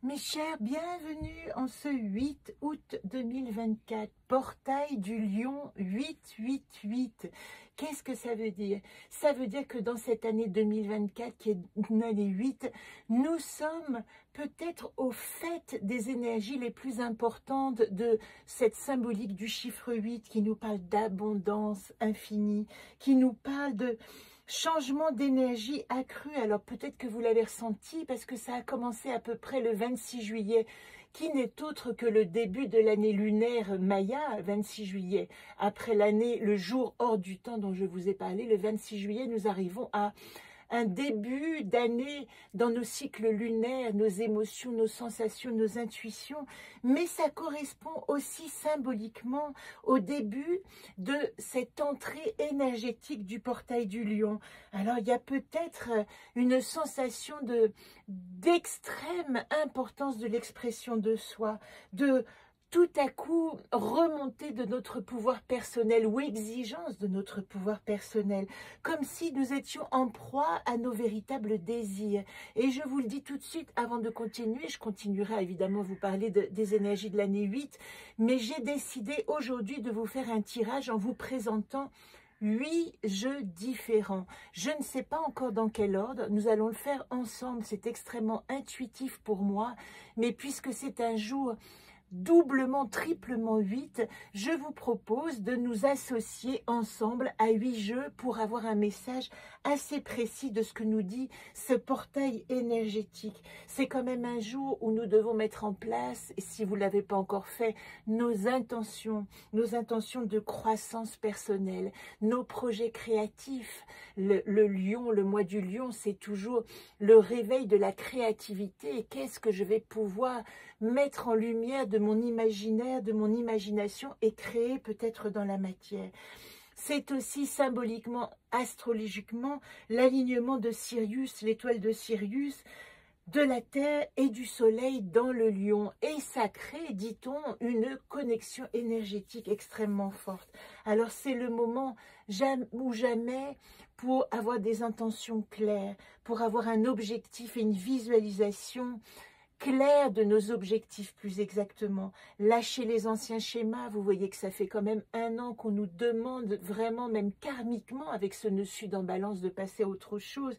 Mes chers, bienvenue en ce 8 août 2024, portail du lion 888. Qu'est-ce que ça veut dire? Ça veut dire que dans cette année 2024, qui est une année 8, nous sommes peut-être au fait des énergies les plus importantes de cette symbolique du chiffre 8 qui nous parle d'abondance infinie, qui nous parle de changement d'énergie accru. Alors peut-être que vous l'avez ressenti parce que ça a commencé à peu près le 26 juillet, qui n'est autre que le début de l'année lunaire Maya, 26 juillet. Après l'année, le jour hors du temps dont je vous ai parlé, le 26 juillet, nous arrivons à un début d'année dans nos cycles lunaires, nos émotions, nos sensations, nos intuitions, mais ça correspond aussi symboliquement au début de cette entrée énergétique du portail du lion. Alors il y a peut-être une sensation d'extrême importance de l'expression de soi, de tout à coup remonter de notre pouvoir personnel ou exigence de notre pouvoir personnel, comme si nous étions en proie à nos véritables désirs. Et je vous le dis tout de suite, avant de continuer, je continuerai évidemment à vous parler des énergies de l'année 8, mais j'ai décidé aujourd'hui de vous faire un tirage en vous présentant 8 jeux différents. Je ne sais pas encore dans quel ordre, nous allons le faire ensemble, c'est extrêmement intuitif pour moi, mais puisque c'est un jour doublement, triplement 8, je vous propose de nous associer ensemble à 8 jeux pour avoir un message assez précis de ce que nous dit ce portail énergétique. C'est quand même un jour où nous devons mettre en place, si vous ne l'avez pas encore fait, nos intentions de croissance personnelle, nos projets créatifs. Le lion, le mois du lion, c'est toujours le réveil de la créativité. Et qu'est-ce que je vais pouvoir mettre en lumière de mon imaginaire, de mon imagination et créer peut-être dans la matière. C'est aussi symboliquement, astrologiquement, l'alignement de Sirius, l'étoile de Sirius, de la Terre et du Soleil dans le lion. Et ça crée, dit-on, une connexion énergétique extrêmement forte. Alors c'est le moment ou jamais pour avoir des intentions claires, pour avoir un objectif et une visualisation clair de nos objectifs plus exactement, lâcher les anciens schémas. Vous voyez que ça fait quand même 1 an qu'on nous demande vraiment, même karmiquement avec ce nœud sud en balance, de passer à autre chose.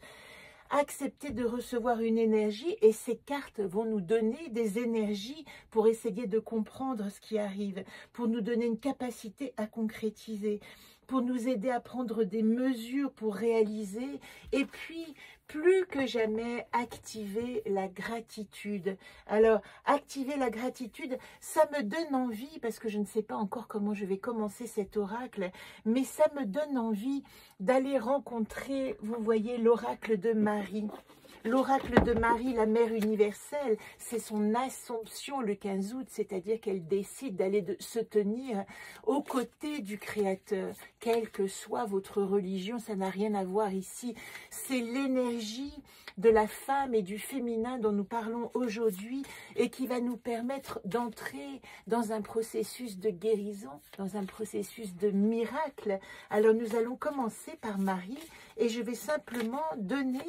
Accepter de recevoir une énergie et ces cartes vont nous donner des énergies pour essayer de comprendre ce qui arrive, pour nous donner une capacité à concrétiser, pour nous aider à prendre des mesures pour réaliser et puis plus que jamais activer la gratitude. Alors activer la gratitude, ça me donne envie, parce que je ne sais pas encore comment je vais commencer cet oracle, mais ça me donne envie d'aller rencontrer, vous voyez, l'oracle de Marie. L'oracle de Marie, la mère universelle, c'est son assomption le 15 août, c'est-à-dire qu'elle décide d'aller se tenir aux côtés du Créateur. Quelle que soit votre religion, ça n'a rien à voir ici. C'est l'énergie de la femme et du féminin dont nous parlons aujourd'hui et qui va nous permettre d'entrer dans un processus de guérison, dans un processus de miracle. Alors nous allons commencer par Marie et je vais simplement donner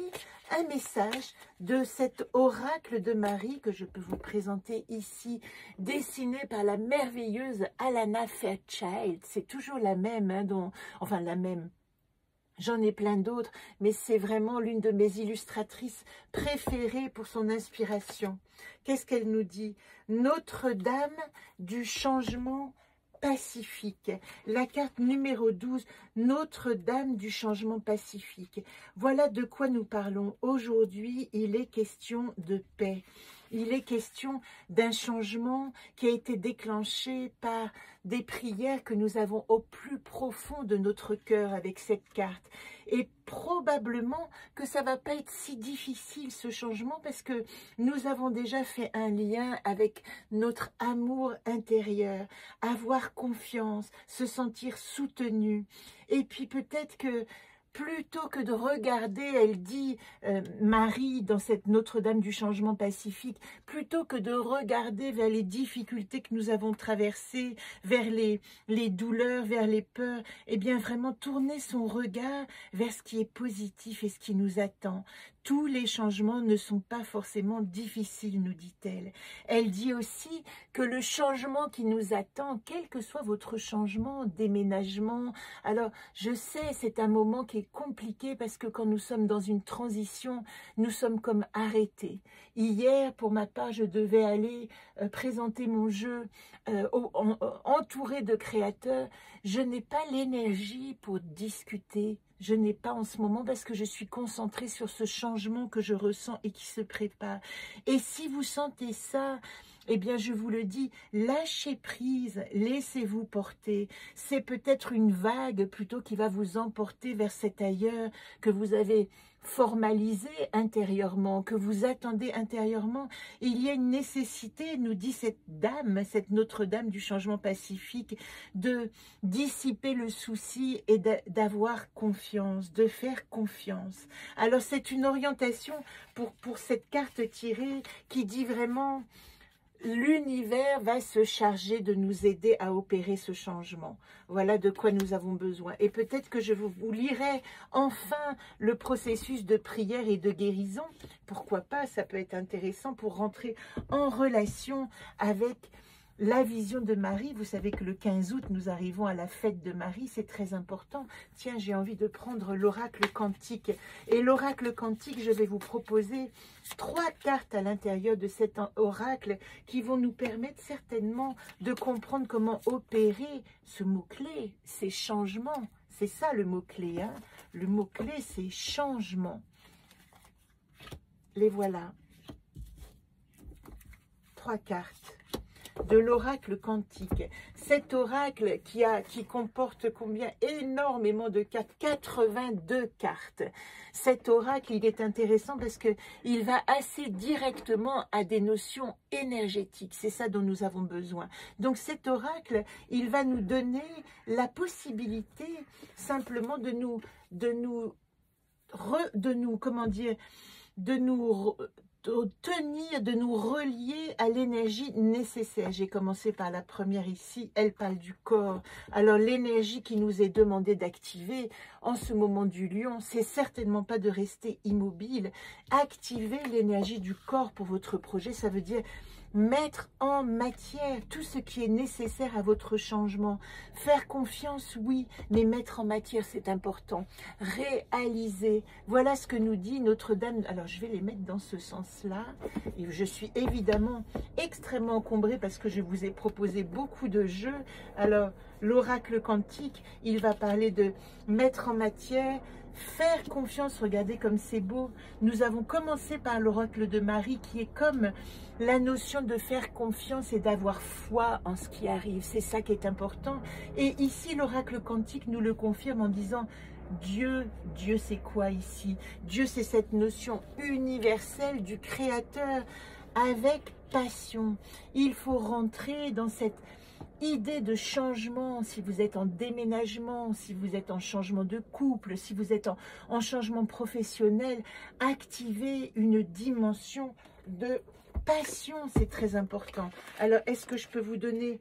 un message de cet oracle de Marie que je peux vous présenter ici, dessiné par la merveilleuse Alana Fairchild. C'est toujours la même, hein, enfin la même. J'en ai plein d'autres, mais c'est vraiment l'une de mes illustratrices préférées pour son inspiration. Qu'est-ce qu'elle nous dit? Notre-Dame du changement pacifique. La carte numéro 12, Notre-Dame du changement pacifique. Voilà de quoi nous parlons. Aujourd'hui, il est question de paix. Il est question d'un changement qui a été déclenché par des prières que nous avons au plus profond de notre cœur avec cette carte. Et probablement que ça ne va pas être si difficile ce changement parce que nous avons déjà fait un lien avec notre amour intérieur, avoir confiance, se sentir soutenu. Et puis peut-être que plutôt que de regarder, elle dit, Marie, dans cette Notre-Dame du changement pacifique, plutôt que de regarder vers les difficultés que nous avons traversées, vers les douleurs, vers les peurs, eh bien vraiment tourner son regard vers ce qui est positif et ce qui nous attend. tous les changements ne sont pas forcément difficiles, nous dit-elle. Elle dit aussi que le changement qui nous attend, quel que soit votre changement, déménagement, alors je sais, c'est un moment qui est compliqué parce que quand nous sommes dans une transition, nous sommes comme arrêtés. Hier, pour ma part, je devais aller présenter mon jeu entouré de créateurs. Je n'ai pas l'énergie pour discuter. Je n'ai pas en ce moment parce que je suis concentrée sur ce changement que je ressens et qui se prépare. Et si vous sentez ça, eh bien, je vous le dis, lâchez prise, laissez-vous porter. C'est peut-être une vague plutôt qui va vous emporter vers cet ailleurs que vous avez formalisé intérieurement, que vous attendez intérieurement. Il y a une nécessité, nous dit cette dame, cette Notre-Dame du changement pacifique, de dissiper le souci et d'avoir confiance, de faire confiance. Alors, c'est une orientation pour cette carte tirée qui dit vraiment... L'univers va se charger de nous aider à opérer ce changement. Voilà de quoi nous avons besoin. Et peut-être que je vous lirai enfin le processus de prière et de guérison. Pourquoi pas, ça peut être intéressant pour rentrer en relation avec la vision de Marie. Vous savez que le 15 août, nous arrivons à la fête de Marie, c'est très important. Tiens, j'ai envie de prendre l'oracle quantique. Et l'oracle quantique, je vais vous proposer 3 cartes à l'intérieur de cet oracle qui vont nous permettre certainement de comprendre comment opérer ce mot-clé, ces changements. C'est ça le mot-clé, hein? Le mot-clé, c'est changement. Les voilà. 3 cartes de l'oracle quantique. Cet oracle qui comporte combien? Énormément de cartes, 82 cartes. Cet oracle, il est intéressant parce qu'il va assez directement à des notions énergétiques. C'est ça dont nous avons besoin. Donc cet oracle, il va nous donner la possibilité simplement de nous de nous relier à l'énergie nécessaire. J'ai commencé par la première ici, elle parle du corps. Alors l'énergie qui nous est demandée d'activer en ce moment du lion, c'est certainement pas de rester immobile. Activer l'énergie du corps pour votre projet, ça veut dire mettre en matière tout ce qui est nécessaire à votre changement. Faire confiance, oui, mais mettre en matière, c'est important. Réaliser, voilà ce que nous dit Notre-Dame. Alors, je vais les mettre dans ce sens-là. Et je suis évidemment extrêmement encombrée parce que je vous ai proposé beaucoup de jeux. Alors, l'oracle quantique, il va parler de mettre en matière, faire confiance, regardez comme c'est beau. Nous avons commencé par l'oracle de Marie qui est comme la notion de faire confiance et d'avoir foi en ce qui arrive. C'est ça qui est important. Et ici, l'oracle quantique nous le confirme en disant Dieu, Dieu c'est quoi ici? Dieu c'est cette notion universelle du Créateur avec passion. Il faut rentrer dans cette idée de changement, si vous êtes en déménagement, si vous êtes en changement de couple, si vous êtes en changement professionnel, activez une dimension de passion, c'est très important. Alors, est-ce que je peux vous donner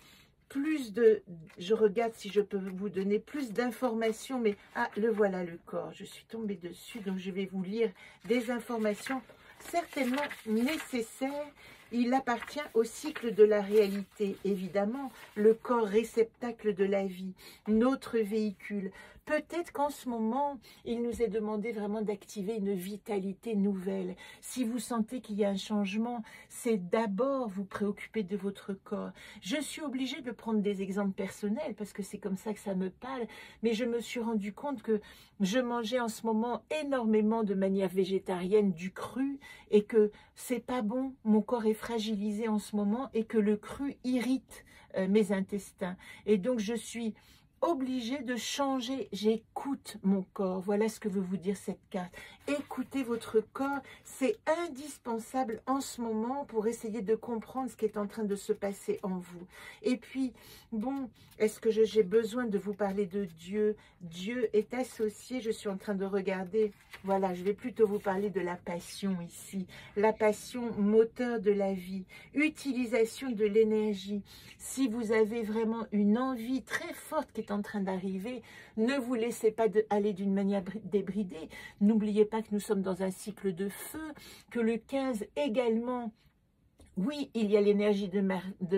plus de... Je regarde si je peux vous donner plus d'informations, mais... Ah, le voilà le corps, je suis tombée dessus, donc je vais vous lire des informations certainement nécessaires. Il appartient au cycle de la réalité, évidemment, le corps réceptacle de la vie, notre véhicule. Peut-être qu'en ce moment, il nous est demandé vraiment d'activer une vitalité nouvelle. Si vous sentez qu'il y a un changement, c'est d'abord vous préoccuper de votre corps. Je suis obligée de prendre des exemples personnels parce que c'est comme ça que ça me parle, mais je me suis rendu compte que je mangeais en ce moment énormément de manière végétarienne du cru et que c'est pas bon, mon corps est fragilisé en ce moment et que le cru irrite mes intestins. Et donc je suis obligée de changer, j'écoute mon corps. Voilà ce que veut vous dire cette carte. Écoutez votre corps, c'est indispensable en ce moment pour essayer de comprendre ce qui est en train de se passer en vous. Et puis, bon, est-ce que j'ai besoin de vous parler de Dieu? Dieu est associé, je suis en train de regarder, voilà, je vais plutôt vous parler de la passion ici. La passion, moteur de la vie, utilisation de l'énergie. Si vous avez vraiment une envie très forte qui est en train d'arriver. Ne vous laissez pas aller d'une manière débridée. N'oubliez pas que nous sommes dans un cycle de feu, que le 15 également... Oui, il y a l'énergie de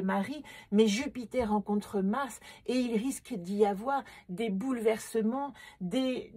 Marie, mais Jupiter rencontre Mars et il risque d'y avoir des bouleversements, des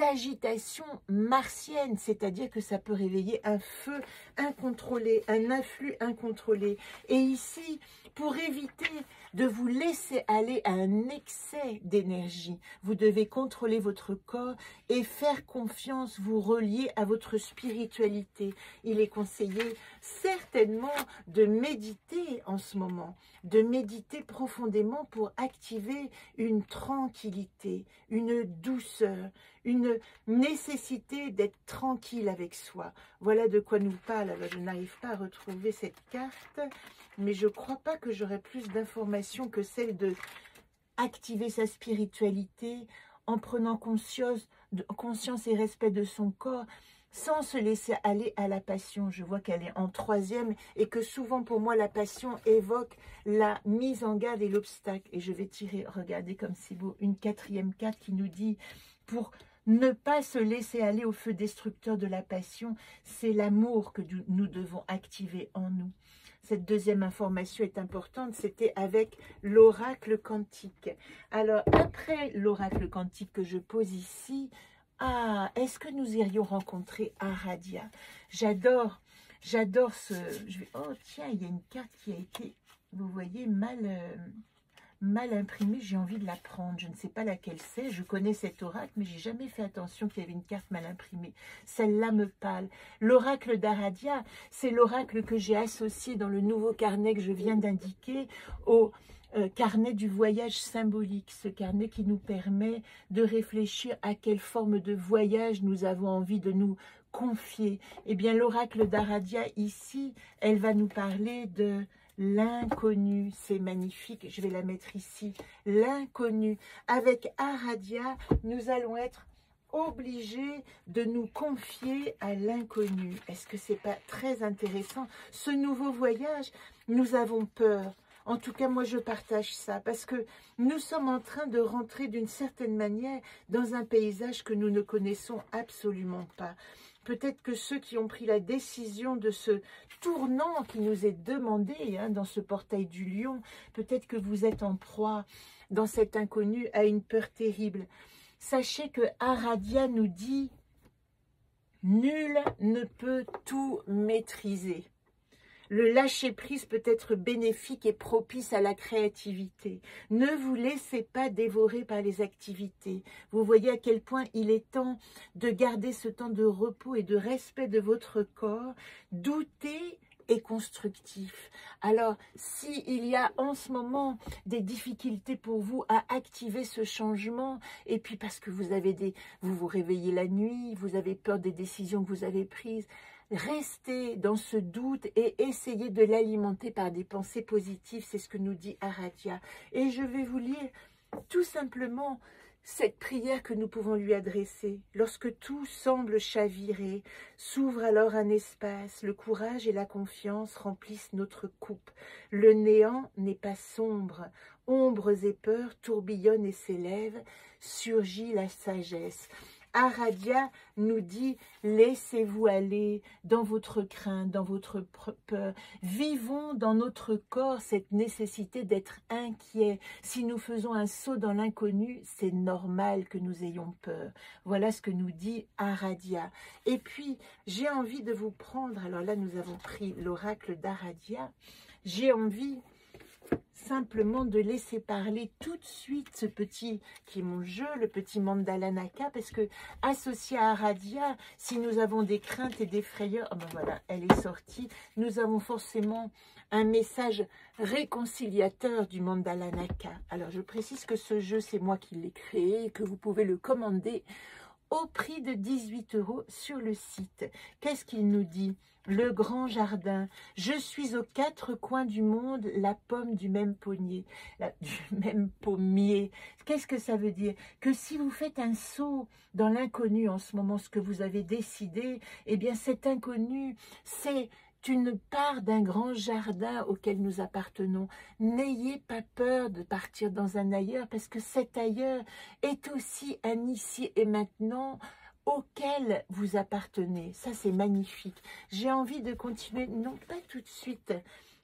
agitations martiennes, c'est-à-dire que ça peut réveiller un feu incontrôlé, un afflux incontrôlé. Et ici, pour éviter de vous laisser aller à un excès d'énergie, vous devez contrôler votre corps et faire confiance, vous relier à votre spiritualité. Il est conseillé certainement de méditer en ce moment, de méditer profondément pour activer une tranquillité, une douceur, une nécessité d'être tranquille avec soi. Voilà de quoi nous parle. Alors, je n'arrive pas à retrouver cette carte, mais je ne crois pas que j'aurai plus d'informations que celle de activer sa spiritualité en prenant conscience et respect de son corps, sans se laisser aller à la passion. Je vois qu'elle est en 3e et que souvent pour moi la passion évoque la mise en garde et l'obstacle. Et je vais tirer, regardez comme c'est beau, une 4e carte qui nous dit pour ne pas se laisser aller au feu destructeur de la passion, c'est l'amour que nous devons activer en nous. Cette 2e information est importante, c'était avec l'oracle quantique. Alors après l'oracle quantique que je pose ici, est-ce que nous irions rencontrer Aradia? J'adore ce... oh tiens, il y a une carte qui a été, vous voyez, mal imprimée. J'ai envie de la prendre. Je ne sais pas laquelle c'est. Je connais cet oracle, mais j'ai jamais fait attention qu'il y avait une carte mal imprimée. Celle-là me parle. L'oracle d'Aradia, c'est l'oracle que j'ai associé dans le nouveau carnet que je viens d'indiquer au... carnet du voyage symbolique, ce carnet qui nous permet de réfléchir à quelle forme de voyage nous avons envie de nous confier. Eh bien, l'oracle d'Aradia, ici, elle va nous parler de l'inconnu. C'est magnifique, je vais la mettre ici. L'inconnu. Avec Aradia, nous allons être obligés de nous confier à l'inconnu. Est-ce que c'est pas très intéressant? Ce nouveau voyage, nous avons peur. En tout cas, moi, je partage ça parce que nous sommes en train de rentrer d'une certaine manière dans un paysage que nous ne connaissons absolument pas. Peut-être que ceux qui ont pris la décision de ce tournant qui nous est demandé dans ce portail du lion, peut-être que vous êtes en proie dans cet inconnu à une peur terrible. Sachez que Aradia nous dit « Nul ne peut tout maîtriser ». Le lâcher-prise peut être bénéfique et propice à la créativité. Ne vous laissez pas dévorer par les activités. Vous voyez à quel point il est temps de garder ce temps de repos et de respect de votre corps. Doutez et constructif. Alors, s'il y a en ce moment des difficultés pour vous à activer ce changement, et puis parce que vous vous réveillez la nuit, vous avez peur des décisions que vous avez prises, restez dans ce doute et essayez de l'alimenter par des pensées positives. C'est ce que nous dit Aradia. Et je vais vous lire tout simplement cette prière que nous pouvons lui adresser. Lorsque tout semble chavirer, s'ouvre alors un espace. Le courage et la confiance remplissent notre coupe. Le néant n'est pas sombre. Ombres et peurs tourbillonnent et s'élèvent. Surgit la sagesse. Aradia nous dit, laissez-vous aller dans votre crainte, dans votre peur. Vivons dans notre corps cette nécessité d'être inquiet. Si nous faisons un saut dans l'inconnu, c'est normal que nous ayons peur. Voilà ce que nous dit Aradia. Et puis, j'ai envie de vous prendre, alors là nous avons pris l'oracle d'Aradia, j'ai envie simplement de laisser parler tout de suite ce petit, qui est mon jeu, le petit mandala Naka, parce que associé à Aradia, si nous avons des craintes et des frayeurs, oh ben voilà, elle est sortie, nous avons forcément un message réconciliateur du mandala Naka. Alors je précise que ce jeu, c'est moi qui l'ai créé et que vous pouvez le commander au prix de 18 € sur le site. Qu'est-ce qu'il nous dit? Le grand jardin. Je suis aux 4 coins du monde, la pomme du même pommier. Du même pommier. Qu'est-ce que ça veut dire? Que si vous faites un saut dans l'inconnu en ce moment, ce que vous avez décidé, eh bien cet inconnu, c'est une part d'un grand jardin auquel nous appartenons. N'ayez pas peur de partir dans un ailleurs, parce que cet ailleurs est aussi un ici et maintenant auquel vous appartenez. Ça, c'est magnifique. J'ai envie de continuer, non pas tout de suite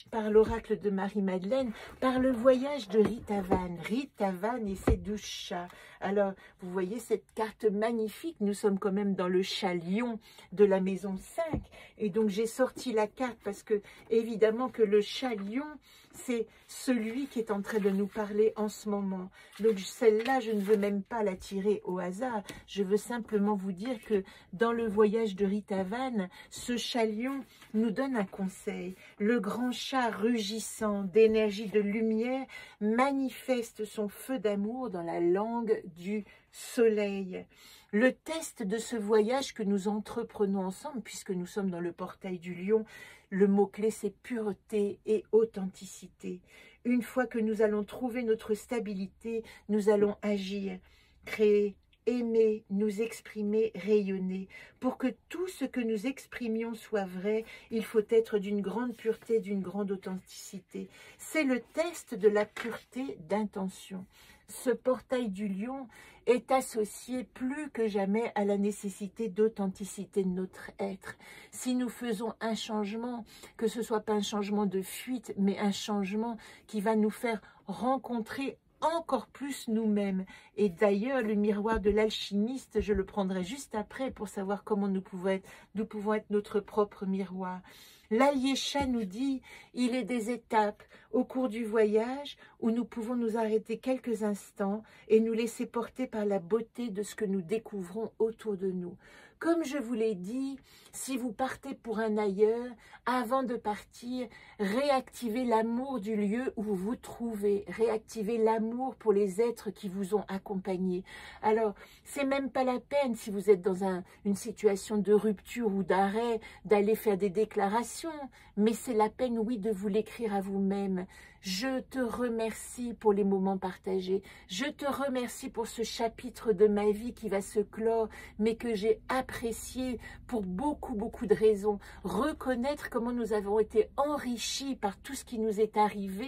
par l'oracle de Marie-Madeleine, par le voyage de Rita Van. Rita Van et ses 12 chats. Alors, vous voyez cette carte magnifique. Nous sommes quand même dans le chat lion de la maison 5. Et donc, j'ai sorti la carte parce que, évidemment, que le chat lion, c'est celui qui est en train de nous parler en ce moment. Donc, celle-là, je ne veux même pas la tirer au hasard. Je veux simplement vous dire que dans le voyage de Rita Van, ce chat lion nous donne un conseil. Le grand chat rugissant d'énergie de lumière manifeste son feu d'amour dans la langue du soleil. Le test de ce voyage que nous entreprenons ensemble, puisque nous sommes dans le portail du lion, le mot-clé c'est pureté et authenticité. Une fois que nous allons trouver notre stabilité, nous allons agir, créer, aimer, nous exprimer, rayonner. Pour que tout ce que nous exprimions soit vrai, il faut être d'une grande pureté, d'une grande authenticité. C'est le test de la pureté d'intention. Ce portail du lion est associé plus que jamais à la nécessité d'authenticité de notre être. Si nous faisons un changement, que ce soit pas un changement de fuite, mais un changement qui va nous faire rencontrer encore plus nous-mêmes. Et d'ailleurs, le miroir de l'alchimiste, je le prendrai juste après pour savoir comment nous pouvons être notre propre miroir. L'allié chat nous dit, il est des étapes au cours du voyage où nous pouvons nous arrêter quelques instants et nous laisser porter par la beauté de ce que nous découvrons autour de nous. Comme je vous l'ai dit, si vous partez pour un ailleurs, avant de partir, réactivez l'amour du lieu où vous vous trouvez, réactivez l'amour pour les êtres qui vous ont accompagné. Alors, c'est même pas la peine, si vous êtes dans une situation de rupture ou d'arrêt, d'aller faire des déclarations, mais c'est la peine, oui, de vous l'écrire à vous-même. Je te remercie pour les moments partagés. Je te remercie pour ce chapitre de ma vie qui va se clore, mais que j'ai apprécié pour beaucoup de raisons. Reconnaître comment nous avons été enrichis par tout ce qui nous est arrivé,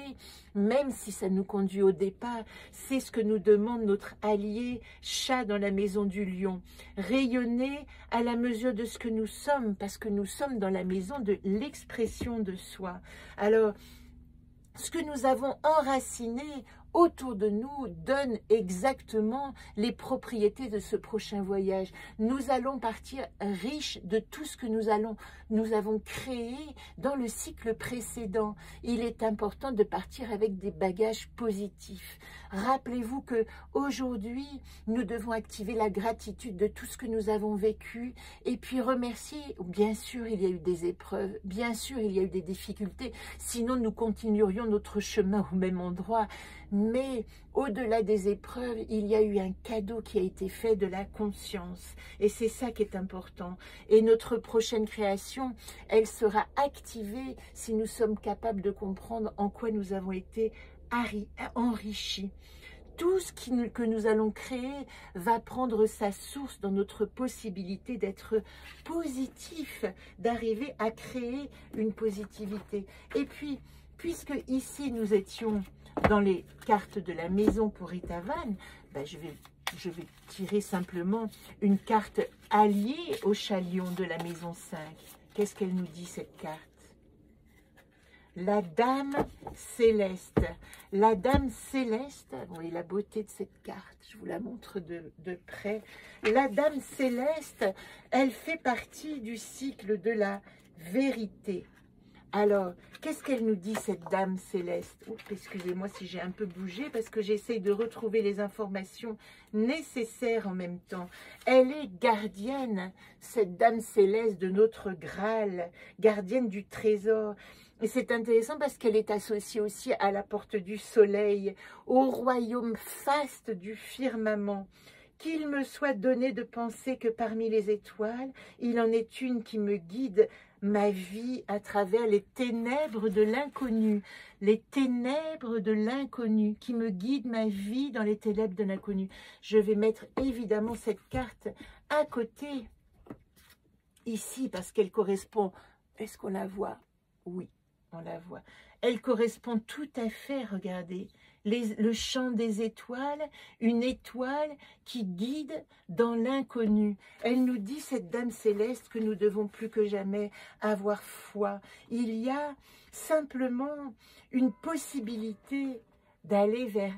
même si ça nous conduit au départ, c'est ce que nous demande notre allié chat dans la maison du lion. Rayonner à la mesure de ce que nous sommes, parce que nous sommes dans la maison de l'expression de soi. Alors, ce que nous avons enraciné autour de nous donne exactement les propriétés de ce prochain voyage. Nous allons partir riches de tout ce que nous avons créé dans le cycle précédent. Il est important de partir avec des bagages positifs. Rappelez-vous que aujourd'hui, nous devons activer la gratitude de tout ce que nous avons vécu et puis remercier. Bien sûr, il y a eu des épreuves, bien sûr, il y a eu des difficultés, sinon nous continuerions notre chemin au même endroit. Mais au-delà des épreuves, il y a eu un cadeau qui a été fait de la conscience. Et c'est ça qui est important. Et notre prochaine création, elle sera activée si nous sommes capables de comprendre en quoi nous avons été enrichis. Tout ce que nous allons créer va prendre sa source dans notre possibilité d'être positif, d'arriver à créer une positivité. Et puis, puisque ici nous étions dans les cartes de la maison pour Rita Van, ben je vais tirer simplement une carte alliée au chat lion de la maison 5. Qu'est-ce qu'elle nous dit cette carte? La dame céleste. La dame céleste, vous voyez la beauté de cette carte, je vous la montre de près. La dame céleste, elle fait partie du cycle de la vérité. Alors, qu'est-ce qu'elle nous dit, cette dame céleste? Excusez-moi si j'ai un peu bougé, parce que j'essaye de retrouver les informations nécessaires en même temps. Elle est gardienne, cette dame céleste, de notre Graal, gardienne du trésor. Et c'est intéressant parce qu'elle est associée aussi à la porte du soleil, au royaume faste du firmament. Qu'il me soit donné de penser que parmi les étoiles, il en est une qui me guide ma vie à travers les ténèbres de l'inconnu. Les ténèbres de l'inconnu, qui me guident ma vie dans les ténèbres de l'inconnu. Je vais mettre évidemment cette carte à côté, ici, parce qu'elle correspond Est-ce qu'on la voit? Oui, on la voit. Elle correspond tout à fait, regardez, le chant des étoiles, une étoile qui guide dans l'inconnu. Elle nous dit, cette dame céleste, que nous devons plus que jamais avoir foi. Il y a simplement une possibilité d'aller vers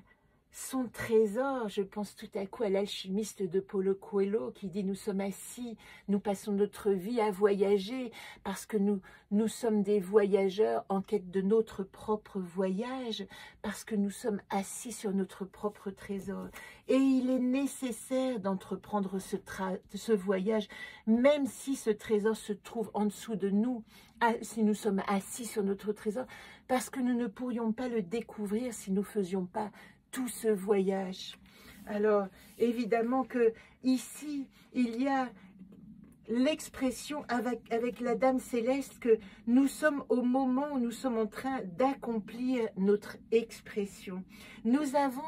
son trésor. Je pense tout à coup à l'alchimiste de Paulo Coelho qui dit: nous sommes assis, nous passons notre vie à voyager parce que nous sommes des voyageurs en quête de notre propre voyage, parce que nous sommes assis sur notre propre trésor. Et il est nécessaire d'entreprendre ce voyage, même si ce trésor se trouve en dessous de nous, si nous sommes assis sur notre trésor, parce que nous ne pourrions pas le découvrir si nous ne faisions pas tout ce voyage. Alors, évidemment que ici, il y a l'expression avec la Dame Céleste que nous sommes au moment où nous sommes en train d'accomplir notre expression. Nous avons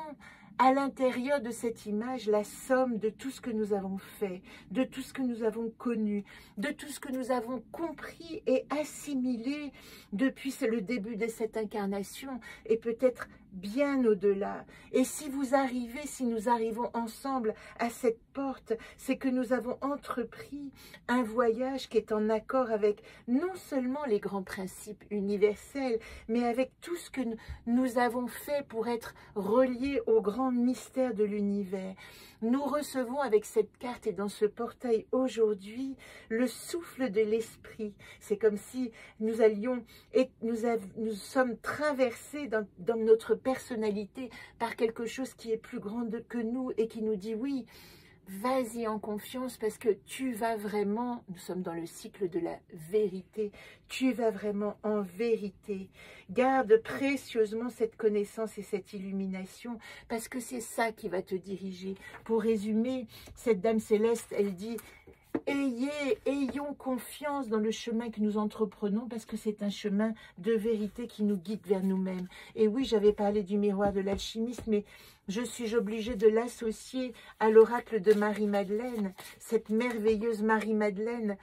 à l'intérieur de cette image la somme de tout ce que nous avons fait, de tout ce que nous avons connu, de tout ce que nous avons compris et assimilé depuis le début de cette incarnation et peut-être bien au-delà. Et si vous arrivez, si nous arrivons ensemble à cette porte, c'est que nous avons entrepris un voyage qui est en accord avec non seulement les grands principes universels, mais avec tout ce que nous avons fait pour être reliés au grand mystère de l'univers. Nous recevons avec cette carte et dans ce portail aujourd'hui le souffle de l'esprit. C'est comme si nous allions et nous sommes traversés dans notre personnalité par quelque chose qui est plus grand que nous et qui nous dit oui, vas-y en confiance parce que tu vas vraiment, nous sommes dans le cycle de la vérité, tu vas vraiment en vérité. Garde précieusement cette connaissance et cette illumination parce que c'est ça qui va te diriger. Pour résumer, cette Dame Céleste, elle dit: ayons confiance dans le chemin que nous entreprenons parce que c'est un chemin de vérité qui nous guide vers nous-mêmes. Et oui, j'avais parlé du miroir de l'alchimiste, mais je suis obligée de l'associer à l'oracle de Marie-Madeleine, cette merveilleuse Marie-Madeleine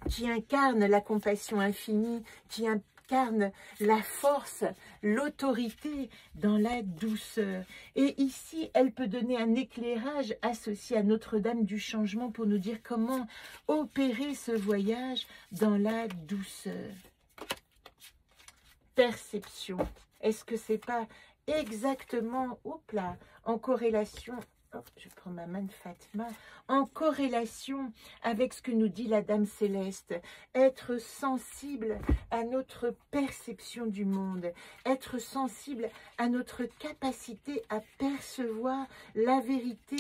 qui incarne la compassion infinie, qui incarne la force, l'autorité dans la douceur. Et ici, elle peut donner un éclairage associé à Notre-Dame du Changement pour nous dire comment opérer ce voyage dans la douceur. Perception. Est-ce que c'est pas exactement, hop là, en corrélation, je prends ma main de Fatma, en corrélation avec ce que nous dit la Dame Céleste, être sensible à notre perception du monde, être sensible à notre capacité à percevoir la vérité,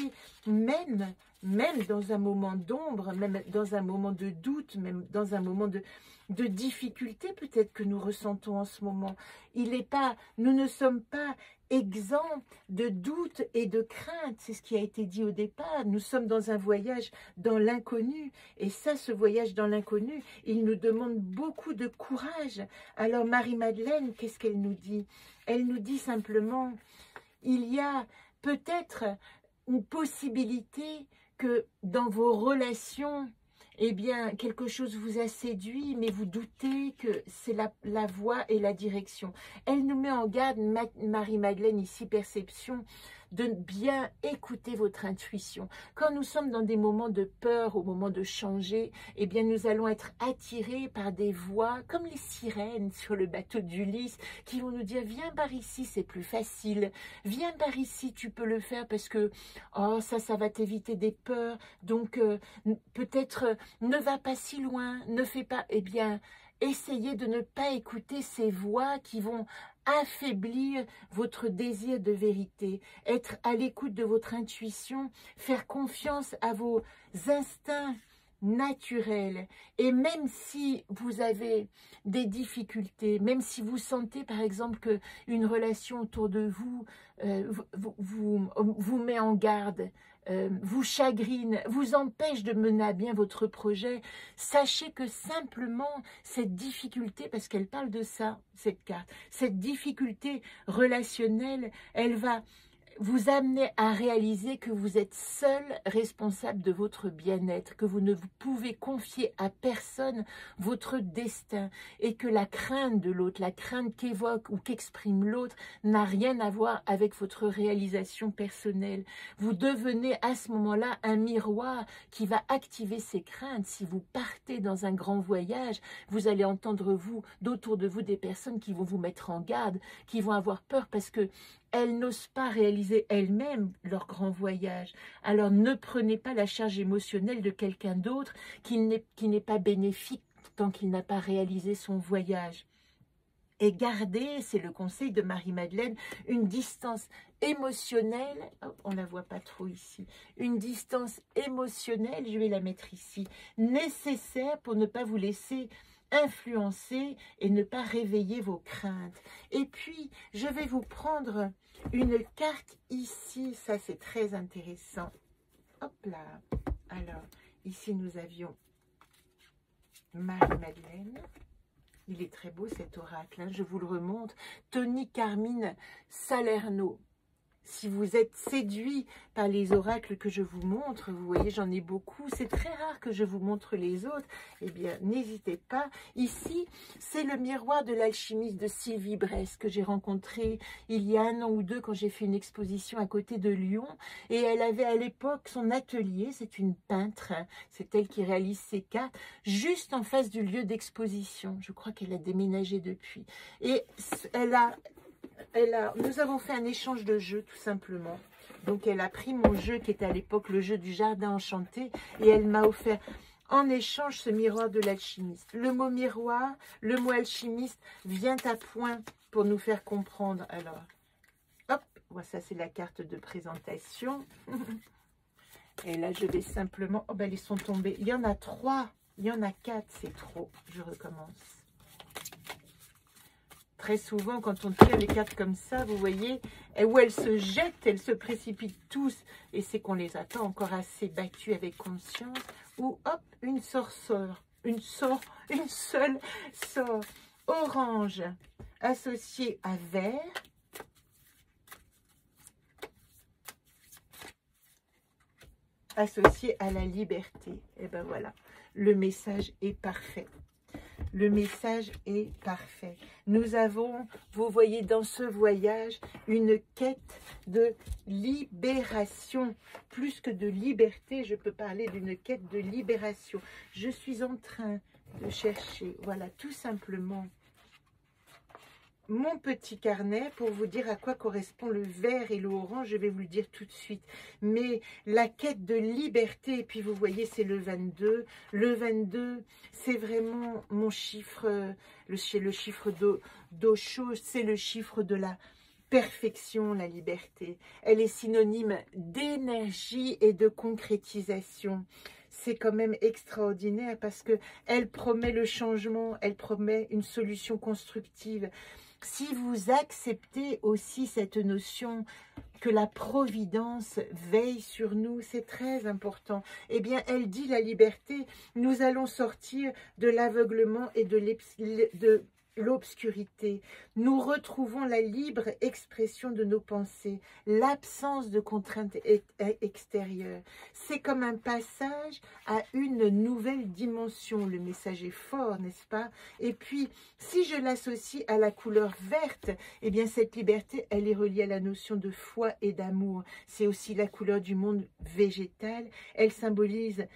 même dans un moment d'ombre, même dans un moment de doute, même dans un moment de difficulté peut-être que nous ressentons en ce moment. Nous ne sommes pas exempts de doute et de crainte, c'est ce qui a été dit au départ. Nous sommes dans un voyage dans l'inconnu, et ça, ce voyage dans l'inconnu, il nous demande beaucoup de courage. Alors Marie-Madeleine, qu'est-ce qu'elle nous dit? Elle nous dit simplement, il y a peut-être une possibilité que dans vos relations, eh bien, quelque chose vous a séduit, mais vous doutez que c'est la voie et la direction. Elle nous met en garde, Marie-Madeleine, ici, perception, de bien écouter votre intuition. Quand nous sommes dans des moments de peur, au moment de changer, eh bien, nous allons être attirés par des voix, comme les sirènes sur le bateau d'Ulysse, qui vont nous dire, viens par ici, c'est plus facile. Viens par ici, tu peux le faire parce que, oh, ça va t'éviter des peurs. Donc, peut-être, ne va pas si loin, ne fais pas, eh bien, essayez de ne pas écouter ces voix qui vont affaiblir votre désir de vérité, être à l'écoute de votre intuition, faire confiance à vos instincts naturels. Et même si vous avez des difficultés, même si vous sentez par exemple qu'une relation autour de vous vous met en garde, vous chagrine, vous empêche de mener à bien votre projet, sachez que simplement cette difficulté, parce qu'elle parle de ça, cette carte, cette difficulté relationnelle, elle va vous amener à réaliser que vous êtes seul responsable de votre bien-être, que vous ne pouvez confier à personne votre destin et que la crainte de l'autre, la crainte qu'évoque ou qu'exprime l'autre n'a rien à voir avec votre réalisation personnelle. Vous devenez à ce moment-là un miroir qui va activer ces craintes. Si vous partez dans un grand voyage, vous allez entendre d'autour de vous des personnes qui vont vous mettre en garde, qui vont avoir peur parce que elles n'osent pas réaliser elles-mêmes leur grand voyage. Alors ne prenez pas la charge émotionnelle de quelqu'un d'autre qui n'est pas bénéfique tant qu'il n'a pas réalisé son voyage. Et gardez, c'est le conseil de Marie-Madeleine, une distance émotionnelle, on ne la voit pas trop ici, une distance émotionnelle, je vais la mettre ici, nécessaire pour ne pas vous laisser influencer et ne pas réveiller vos craintes. Et puis, je vais vous prendre une carte ici, ça c'est très intéressant. Hop là, alors, ici nous avions Marie-Madeleine. Il est très beau cet oracle, hein, je vous le remonte. Tony Carmine Salerno. Si vous êtes séduit par les oracles que je vous montre, vous voyez, j'en ai beaucoup. C'est très rare que je vous montre les autres. Eh bien, n'hésitez pas. Ici, c'est le miroir de l'alchimiste de Sylvie Brest que j'ai rencontré il y a 1 an ou 2 quand j'ai fait une exposition à côté de Lyon. Et elle avait à l'époque son atelier, c'est une peintre, hein, c'est elle qui réalise ses cartes, juste en face du lieu d'exposition. Je crois qu'elle a déménagé depuis. Et nous avons fait un échange de jeux tout simplement. Donc elle a pris mon jeu qui était à l'époque le jeu du jardin enchanté et elle m'a offert en échange ce miroir de l'alchimiste. Le mot miroir, le mot alchimiste vient à point pour nous faire comprendre. Alors, hop, ça c'est la carte de présentation. Et là je vais simplement, oh ben ils sont tombés. Il y en a 3, il y en a 4, c'est trop. Je recommence. Très souvent, quand on tire les cartes comme ça, vous voyez, où elles se jettent, elles se précipitent tous. Et c'est qu'on les attend encore assez battues avec conscience. Ou hop, une sorcière, une seule sort orange associée à vert. Associée à la liberté. Et ben voilà, le message est parfait. Le message est parfait. Nous avons, vous voyez dans ce voyage, une quête de libération. Plus que de liberté, je peux parler d'une quête de libération. Je suis en train de chercher, voilà, tout simplement, mon petit carnet pour vous dire à quoi correspond le vert et l'orange. Je vais vous le dire tout de suite. Mais la quête de liberté, et puis vous voyez, c'est le 22. Le 22, c'est vraiment mon chiffre, le chiffre d'Osho, c'est le chiffre de la perfection, la liberté. Elle est synonyme d'énergie et de concrétisation. C'est quand même extraordinaire parce que elle promet le changement, elle promet une solution constructive. Si vous acceptez aussi cette notion que la providence veille sur nous, c'est très important. Eh bien, elle dit la liberté, nous allons sortir de l'aveuglement et de l'obscurité. Nous retrouvons la libre expression de nos pensées, l'absence de contraintes extérieures. C'est comme un passage à une nouvelle dimension. Le message est fort, n'est-ce pas? Et puis, si je l'associe à la couleur verte, eh bien, cette liberté, elle est reliée à la notion de foi et d'amour. C'est aussi la couleur du monde végétal. Elle symbolise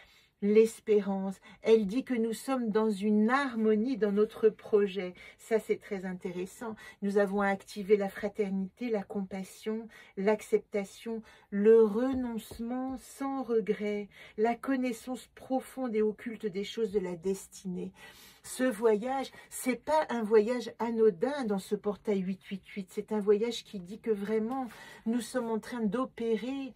l'espérance. Elle dit que nous sommes dans une harmonie dans notre projet. Ça, c'est très intéressant. Nous avons activé la fraternité, la compassion, l'acceptation, le renoncement sans regret, la connaissance profonde et occulte des choses de la destinée. Ce voyage, c'est pas un voyage anodin dans ce portail 888. C'est un voyage qui dit que vraiment, nous sommes en train d'opérer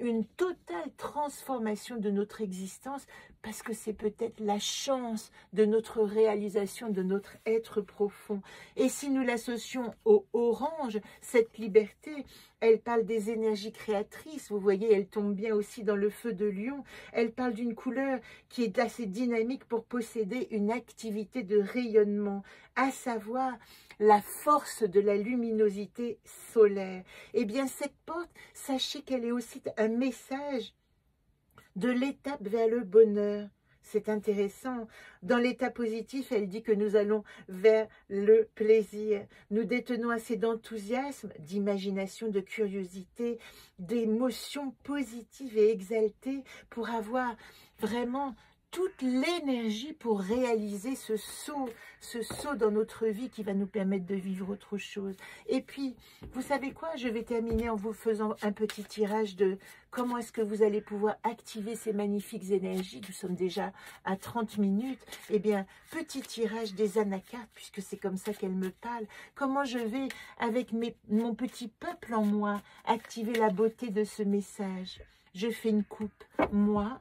une totale transformation de notre existence parce que c'est peut-être la chance de notre réalisation, de notre être profond. Et si nous l'associons au orange, cette liberté, elle parle des énergies créatrices. Vous voyez, elle tombe bien aussi dans le feu de lion. Elle parle d'une couleur qui est assez dynamique pour posséder une activité activité de rayonnement, à savoir la force de la luminosité solaire. Eh bien, cette porte, sachez qu'elle est aussi un message de l'étape vers le bonheur. C'est intéressant. Dans l'état positif, elle dit que nous allons vers le plaisir. Nous détenons assez d'enthousiasme, d'imagination, de curiosité, d'émotions positives et exaltées pour avoir vraiment toute l'énergie pour réaliser ce saut dans notre vie qui va nous permettre de vivre autre chose. Et puis, vous savez quoi? Je vais terminer en vous faisant un petit tirage de comment est-ce que vous allez pouvoir activer ces magnifiques énergies. Nous sommes déjà à 30 minutes. Eh bien, petit tirage des anacartes, puisque c'est comme ça qu'elle me parle. Comment je vais, avec mon petit peuple en moi, activer la beauté de ce message. Je fais une coupe. Moi,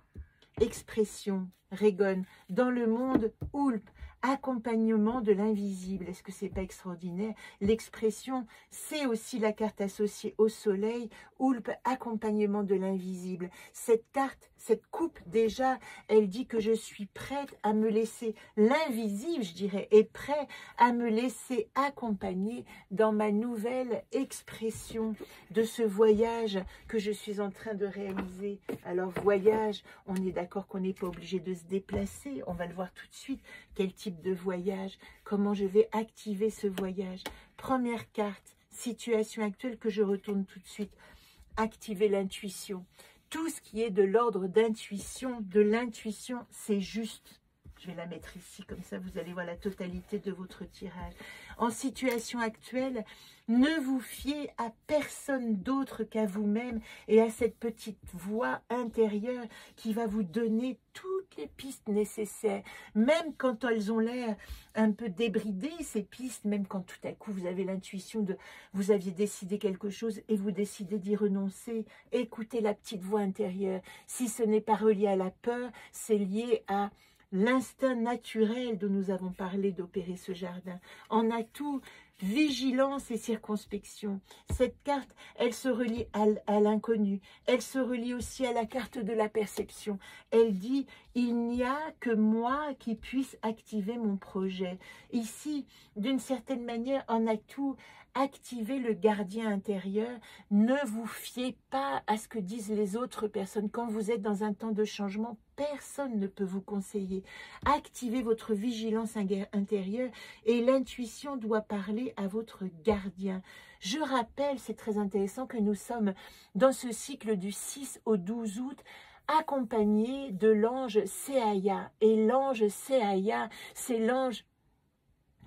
expression, Régone, dans le monde, Oulp, accompagnement de l'invisible. Est-ce que c'est pas extraordinaire? L'expression, c'est aussi la carte associée au soleil, Oulp, accompagnement de l'invisible. Cette carte, cette coupe, déjà, elle dit que je suis prête à me laisser, l'invisible, je dirais, est prêt à me laisser accompagner dans ma nouvelle expression de ce voyage que je suis en train de réaliser. Alors, voyage, on est d'accord qu'on n'est pas obligé de se déplacer, on va le voir tout de suite. Quel type de voyage? Comment je vais activer ce voyage? Première carte, situation actuelle que je retourne tout de suite. Activer l'intuition. Tout ce qui est de l'ordre d'intuition, de l'intuition, c'est juste. Je vais la mettre ici, comme ça vous allez voir la totalité de votre tirage. En situation actuelle, ne vous fiez à personne d'autre qu'à vous-même et à cette petite voix intérieure qui va vous donner toutes les pistes nécessaires. Même quand elles ont l'air un peu débridées, ces pistes, même quand tout à coup vous avez l'intuition de vous aviez décidé quelque chose et vous décidez d'y renoncer, écoutez la petite voix intérieure. Si ce n'est pas relié à la peur, c'est lié à l'instinct naturel dont nous avons parlé d'opérer ce jardin. En atout, vigilance et circonspection. Cette carte, elle se relie à l'inconnu. Elle se relie aussi à la carte de la perception. Elle dit, il n'y a que moi qui puisse activer mon projet. Ici, d'une certaine manière, en atout, activez le gardien intérieur. Ne vous fiez pas à ce que disent les autres personnes. Quand vous êtes dans un temps de changement, personne ne peut vous conseiller. Activez votre vigilance intérieure et l'intuition doit parler à votre gardien. Je rappelle, c'est très intéressant, que nous sommes dans ce cycle du 6 au 12 août, accompagnés de l'ange Seaya. Et l'ange Seaya, c'est l'ange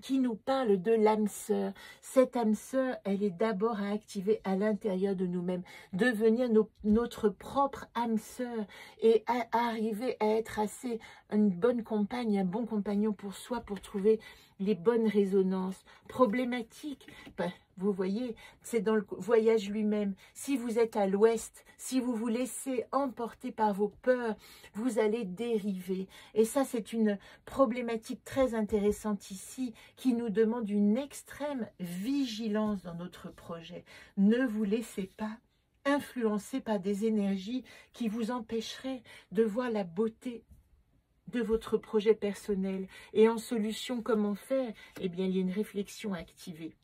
qui nous parle de l'âme sœur. Cette âme sœur, elle est d'abord à activer à l'intérieur de nous-mêmes, devenir notre propre âme sœur et à arriver à être assez une bonne compagne, un bon compagnon pour soi, pour trouver les bonnes résonances. Problématiques, ben, vous voyez, c'est dans le voyage lui-même. Si vous êtes à l'ouest, si vous vous laissez emporter par vos peurs, vous allez dériver. Et ça, c'est une problématique très intéressante ici qui nous demande une extrême vigilance dans notre projet. Ne vous laissez pas influencer par des énergies qui vous empêcheraient de voir la beauté de votre projet personnel. Et en solution, comment faire? Eh bien, il y a une réflexion à activer.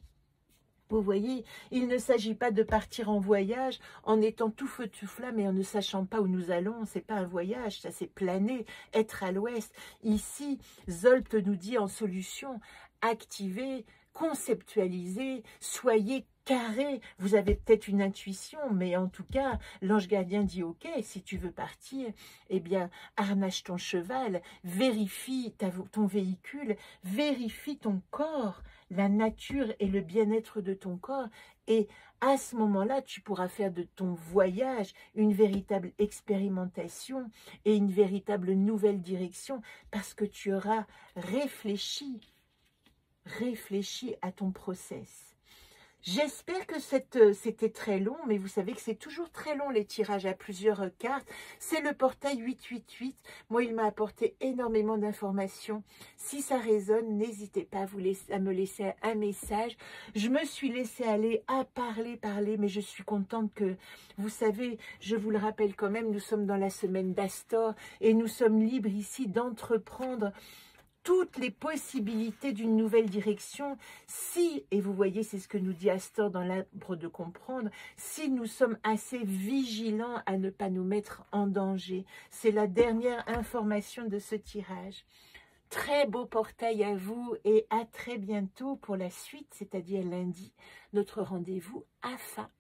Vous voyez, il ne s'agit pas de partir en voyage en étant tout feu tout flamme et en ne sachant pas où nous allons. C'est pas un voyage, ça c'est planer, être à l'ouest. Ici, Zolt nous dit en solution, activez, conceptualisez, soyez carré. Vous avez peut-être une intuition, mais en tout cas, l'ange gardien dit ok, si tu veux partir, eh bien, harnache ton cheval, vérifie ton véhicule, vérifie ton corps, la nature et le bien-être de ton corps. Et à ce moment-là, tu pourras faire de ton voyage une véritable expérimentation et une véritable nouvelle direction parce que tu auras réfléchi à ton process. J'espère que c'était très long, mais vous savez que c'est toujours très long les tirages à plusieurs cartes. C'est le portail 888. Moi, il m'a apporté énormément d'informations. Si ça résonne, n'hésitez pas à me laisser un message. Je me suis laissée aller à parler, mais je suis contente que, vous savez, je vous le rappelle quand même, nous sommes dans la semaine d'Astor et nous sommes libres ici d'entreprendre toutes les possibilités d'une nouvelle direction si, et vous voyez, c'est ce que nous dit Astor dans l'arbre de comprendre, si nous sommes assez vigilants à ne pas nous mettre en danger. C'est la dernière information de ce tirage. Très beau portail à vous et à très bientôt pour la suite, c'est-à-dire lundi, notre rendez-vous AFA.